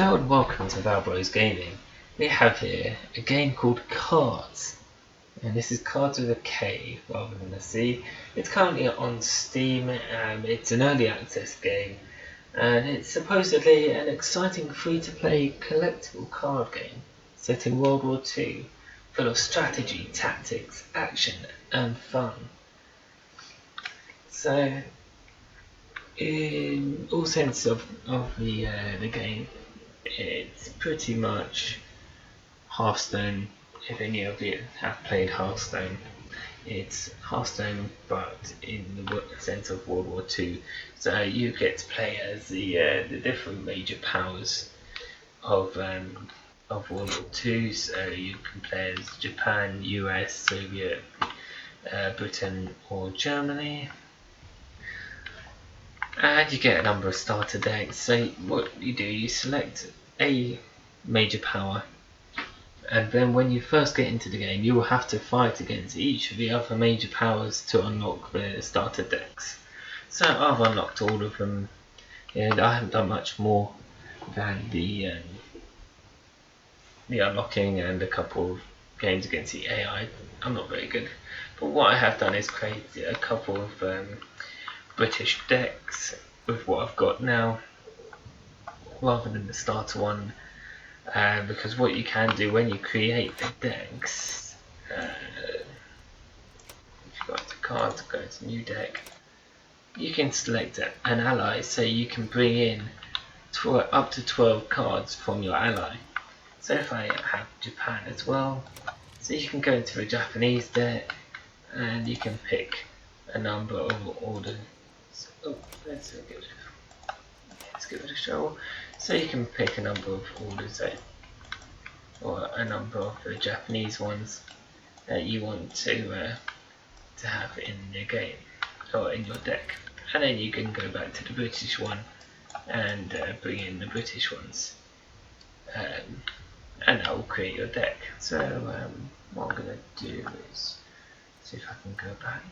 Hello and welcome to Val Bros Gaming. We have here a game called KARDS, and this is Cards with a K rather than a C. It's currently on Steam. It's an early access game, and it's supposedly an exciting free-to-play collectible card game set in World War II, full of strategy, tactics, action, and fun. So, in all sense of the game, it's pretty much Hearthstone. If any of you have played Hearthstone, it's Hearthstone but in the sense of World War II. So you get to play as the different major powers of World War II. So you can play as Japan, US, Soviet, Britain or Germany. And you get a number of starter decks. So what you do, you select a major power, and then when you first get into the game you will have to fight against each of the other major powers to unlock the starter decks. So I've unlocked all of them, and I haven't done much more than the unlocking and a couple of games against the AI. I'm not very good, but what I have done is create a couple of British decks with what I've got now rather than the starter one, because what you can do when you create the decks, if you go to cards, go to new deck, you can select an ally, so you can bring in up to 12 cards from your ally. So if I have Japan as well, so you can go into a Japanese deck and you can pick a number of orders. Oh, let's give it a show. So you can pick a number of orders, or a number of the Japanese ones that you want to have in your game or in your deck, and then you can go back to the British one and bring in the British ones, and that will create your deck. So what I'm going to do is see if I can go back.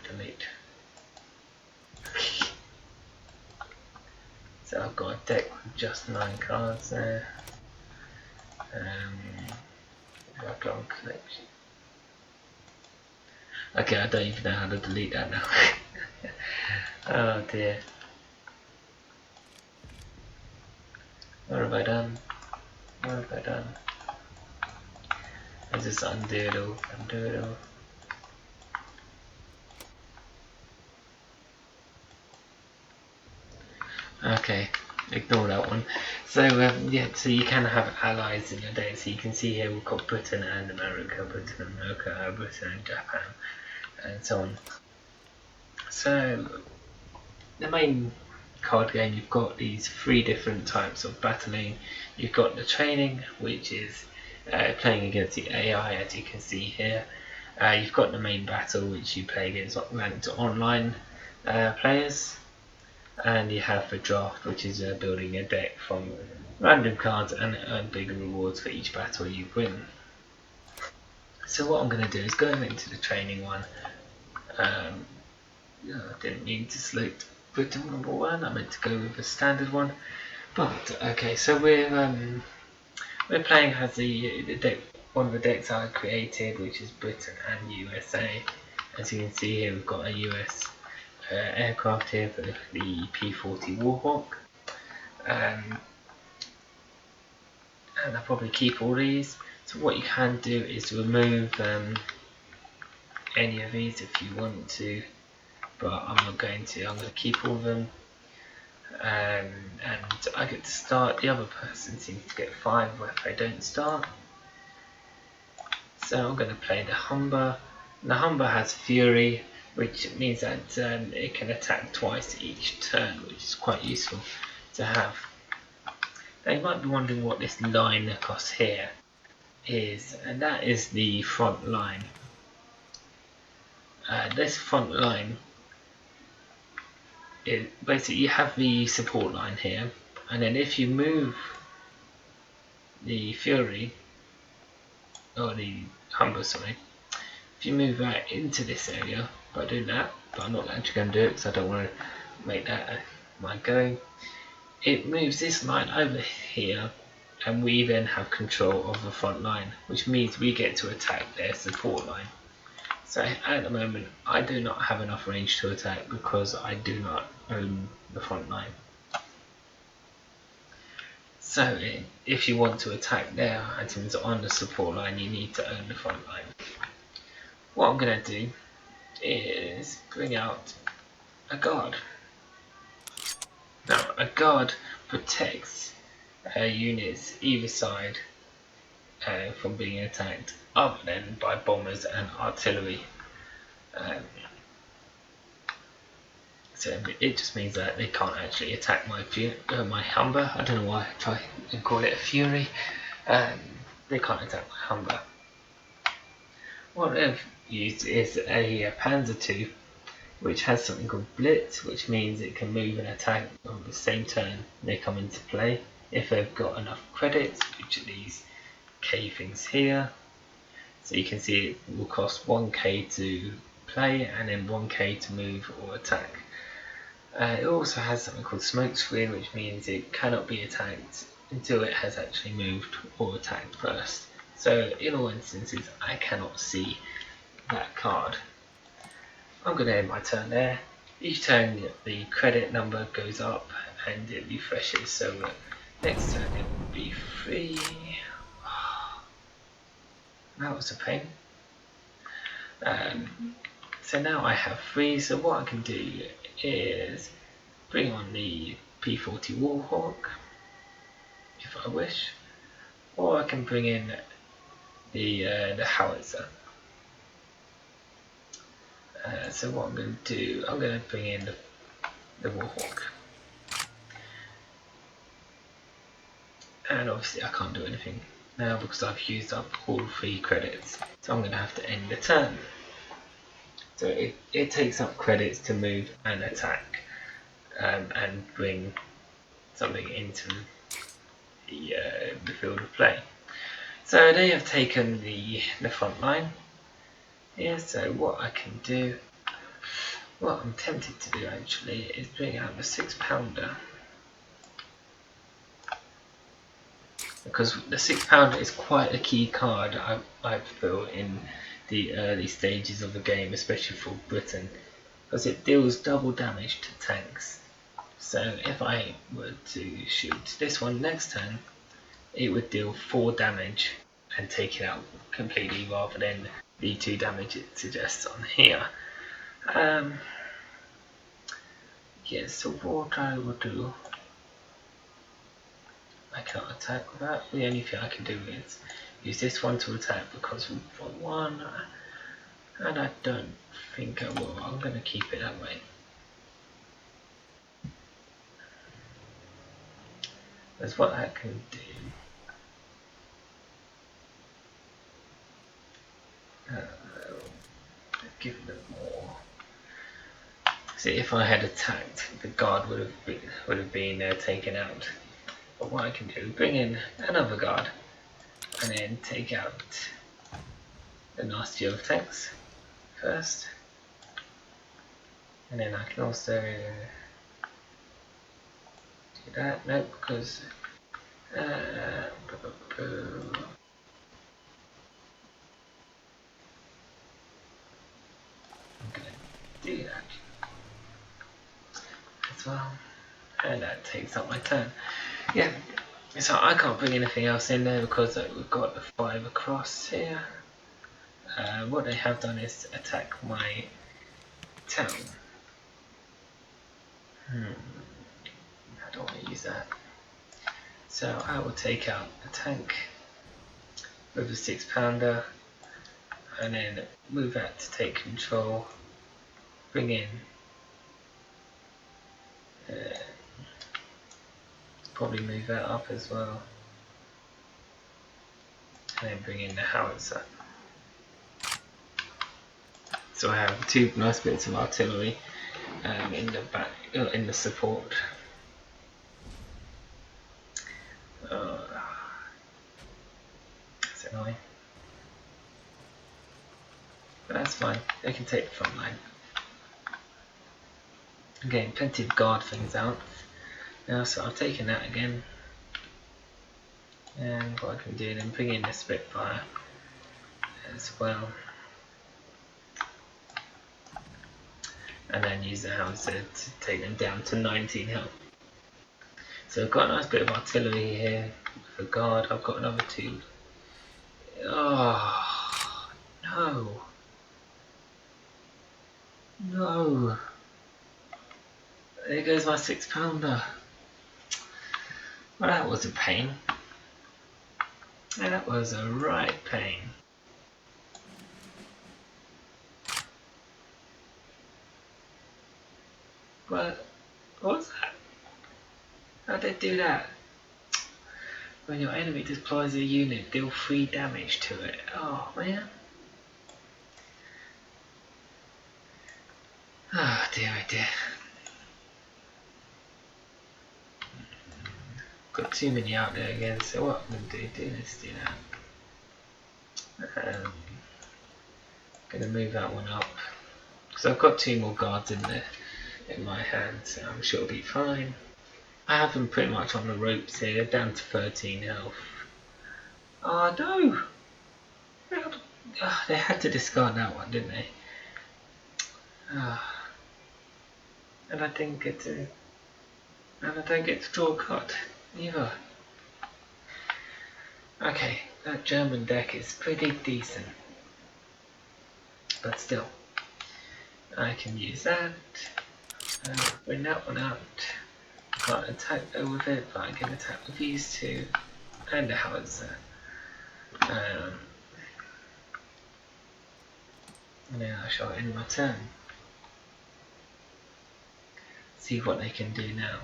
Delete. So I've got a deck with just 9 cards there. I've got a collection. Okay, I don't even know how to delete that now. Oh dear. What have I done? What have I done? I just undo it all. Undo it all. Okay, ignore that one. So yeah, so you can have allies in your deck. So you can see here we've got Britain and America, Britain and Japan, and so on. So the main card game, you've got these 3 different types of battling. You've got the training, which is playing against the AI, as you can see here. You've got the main battle, which you play against ranked online players. And you have the draft, which is building a deck from random cards and earn bigger rewards for each battle you win. So what I'm going to do is go into the training one. I didn't mean to select Britain number 1, I meant to go with the standard one. But okay, so we're playing as the deck, one of the decks I created, which is Britain and USA. As you can see here, we've got a US aircraft here for the P-40 Warhawk, and I'll probably keep all these. So what you can do is remove any of these if you want to, but I'm not going to. I'm going to keep all of them, and I get to start. The other person seems to get 5 if they don't start. So I'm going to play the Humber. The Humber has Fury, which means that it can attack twice each turn, which is quite useful to have. Now you might be wondering what this line across here is, and that is the front line. This front line, basically you have the support line here, and then if you move the Fury, or the Humber, sorry. If you move right into this area by doing that, but I'm not actually going to do it because I don't want to make that my go. It moves this line over here, and we then have control of the front line, which means we get to attack their support line. So at the moment I do not have enough range to attack because I do not own the front line. So if you want to attack their items on the support line, you need to own the front line. What I'm going to do is bring out a guard. Now a guard protects units either side from being attacked, other than by bombers and artillery. So it just means that they can't actually attack my Humber. I don't know why I try and call it a Fury. They can't attack my Humber. What I've used is a Panzer II, which has something called Blitz, which means it can move and attack on the same turn they come into play if they've got enough credits, which are these K things here. So you can see it will cost 1k to play and then 1k to move or attack. It also has something called smoke screen, which means it cannot be attacked until it has actually moved or attacked first. So in all instances I cannot see that card. I'm going to end my turn there. Each turn the credit number goes up and it refreshes, so next turn it will be 3. That was a pain. So now I have 3, so what I can do is bring on the P40 Warhawk if I wish, or I can bring in the howitzer. So what I'm going to do, I'm going to bring in the Warhawk, and obviously I can't do anything now because I've used up all 3 credits, so I'm going to have to end the turn. So it takes up credits to move and attack and bring something into the field of play. So they have taken the front line here, so what I can do, what I'm tempted to do actually, is bring out the 6-pounder. Because the 6-pounder is quite a key card I feel in the early stages of the game, especially for Britain, because it deals double damage to tanks. So if I were to shoot this one next turn, it would deal 4 damage and take it out completely rather than the 2 damage it suggests on here. Yes, so what I will do, I cannot attack with that. The only thing I can do is use this one to attack because we've got 1, and I don't think I will. I'm going to keep it that way. That's what I can do. Give it a bit more. See, if I had attacked, the guard would have been taken out. But what I can do, bring in another guard, and then take out the nasty other tanks first, and then I can also do that. No, because I'm gonna do that as well, and that takes up my turn. Yeah, so I can't bring anything else in there because we've got the 5 across here. What they have done is attack my town. I don't want to use that. So I will take out the tank with a 6-pounder and then move that to take control. Bring in probably move that up as well, and then bring in the howitzer. So I have 2 nice bits of artillery in the back, in the support. That's annoying. But that's fine, they can take the front line. I'm getting plenty of guard things out now, so I've taken that again. And what I can do then, bring in the Spitfire as well. And then use the howitzer to take them down to 19 health. So I've got a nice bit of artillery here for guard. I've got another 2. Oh no! No! There goes my 6-pounder. Well, that was a pain. That was a right pain. What was that? How'd they do that? When your enemy deploys a unit, deal 3 damage to it. Oh man. Oh dear, oh dear. Got too many out there again, so what I'm going to do is do that. Going to move that one up. Because I've got 2 more guards in my hand, so I'm sure it'll be fine. I have them pretty much on the ropes here, down to 13 health. Oh no! Oh, they had to discard that one, didn't they? And I didn't get to... And I don't get to draw a card either. Okay, that German deck is pretty decent. But still, I can use that. Bring that one out. Can't attack with it, but I can attack with these 2. And a howitzer. And then I shall end my turn. See what they can do now.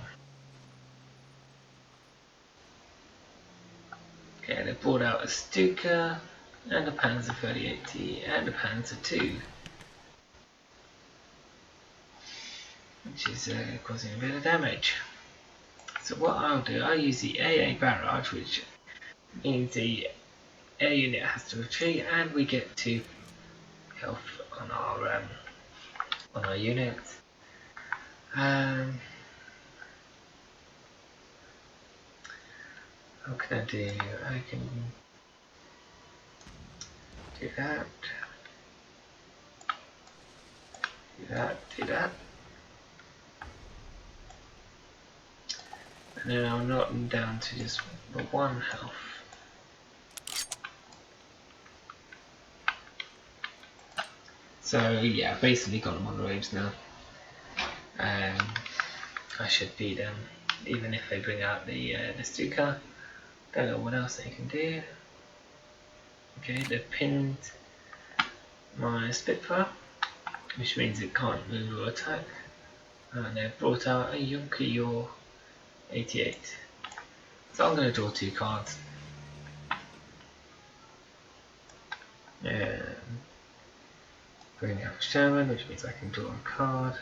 Okay, they brought out a Stuka, and a Panzer 3080, and a Panzer 2. Which is causing a bit of damage. So what I'll do, I'll use the AA barrage, which means the air unit has to retreat, and we get 2 health on our unit. What can I do? I can do that. Do that. Do that. And then I'll knock them down to just 1 health. So yeah, basically got them on the waves now. I should beat them, even if they bring out the Stuka. Don't know what else they can do. Okay, they've pinned my Spitfire, which means it can't move or attack. And they've brought out a Yunker 88. So I'm going to draw 2 cards. And bring out Sherman, which means I can draw a card.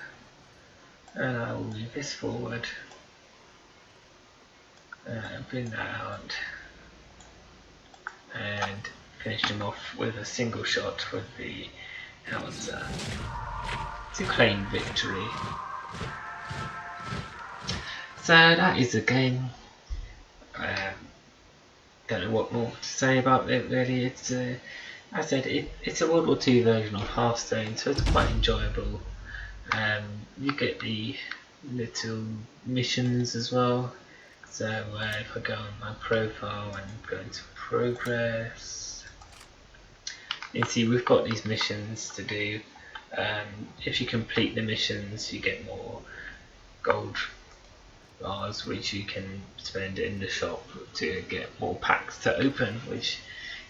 And I will move this forward. Bring that out. And finish him off with a single shot with the howitzer to claim victory. So that is the game. Don't know what more to say about it really. It's as I said, it's a World War II version of Hearthstone, so it's quite enjoyable. You get the little missions as well. So if I go on my profile and go into progress, you can see we've got these missions to do. If you complete the missions, you get more gold bars, which you can spend in the shop to get more packs to open, which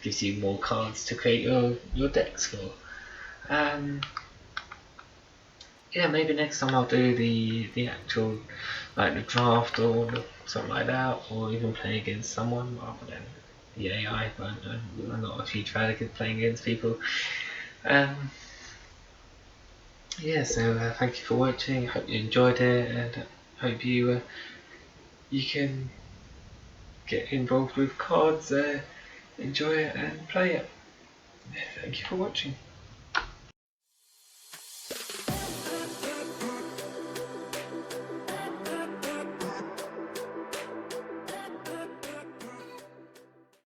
gives you more cards to create your decks for. Yeah, maybe next time I'll do the actual, like the draft or something like that, or even play against someone rather than the AI, but I'm not a huge fan of playing against people. Yeah, so thank you for watching, hope you enjoyed it, and hope you can get involved with cards, enjoy it and play it. Thank you for watching.